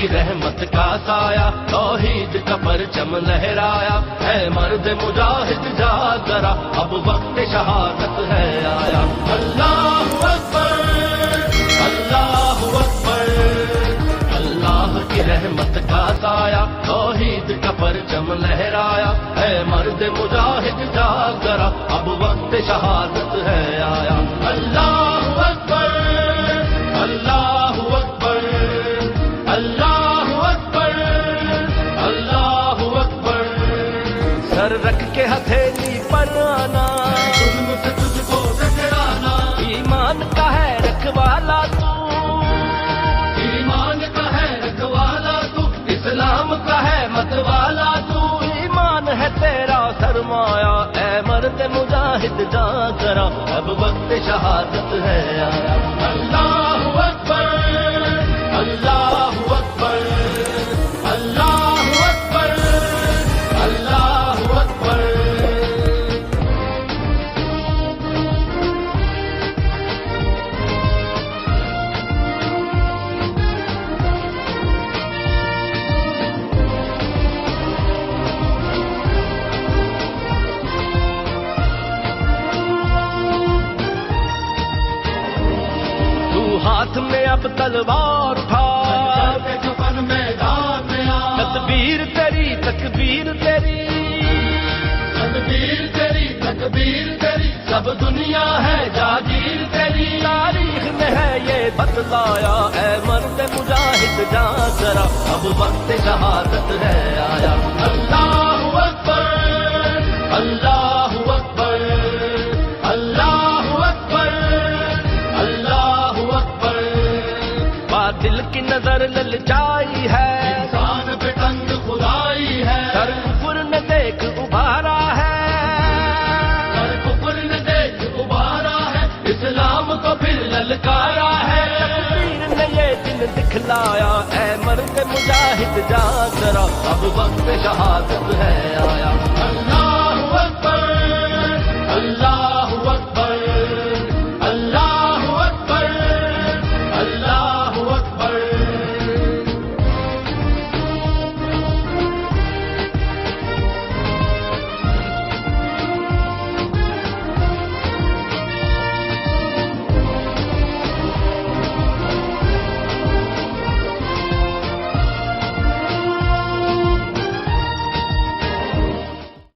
کی رحمت کا سایہ توحید کا پرچم لہرایا، اے مرد مجاہد جاگ ذرا اب وقت شہادت ہے آیا۔ اللہ اکبر اللہ اکبر، اللہ کی رحمت کا سایہ توحید کا پرچم لہرایا، اے مرد مجاہد جاگ ذرا اب وقت شہادت ہے آیا۔ اللہ اکبر اللہ اکبر اللہ اکبر اللہ اکبر، سر رکھ کے ہتھیلی پر آنا، ظلم سے تجھ کو ٹکرانا، ایمان کا ہے رکھوالا تو، ایمان کا ہے رکھوالا تو، اسلام کا ہے متوالا تو، ایمان ہے تیرا سرمایہ، اے مرد مجاہد جاگ ذرا اب وقت شہادت ہے آیا۔ اللہ اکبر اللہ اکبر اللہ اکبر اللہ اکبر۔ ہاتھ میں اب تلوار اٹھا، کفن میدان میں آ، تدبیر تیری تکبیر تیری، تدبیر تیری تکبیر تیری، سب دنیا ہے جاگیر تیری، تاریخ میں ہے یہ بتلایا، اے مرد مجاہد جاگ ذرا اب وقت شہادت ہے آیا۔ اللہ اکبر اللہ اکبر اللہ اکبر اللہ اکبر، باطل کی نظر للچائی ہے، انسان پہ تنگ خدائی ہے، سر کفر نے دیکھ ابھارا ہے، سر کفر نے دیکھ ابھارا ہے، اسلام کو پھر للکارا ہے، تقدیر نے یہ دن دکھلایا، اے مرد مجاہد جاگ ذرا اب وقت شہادت ہے آیا۔ اللہ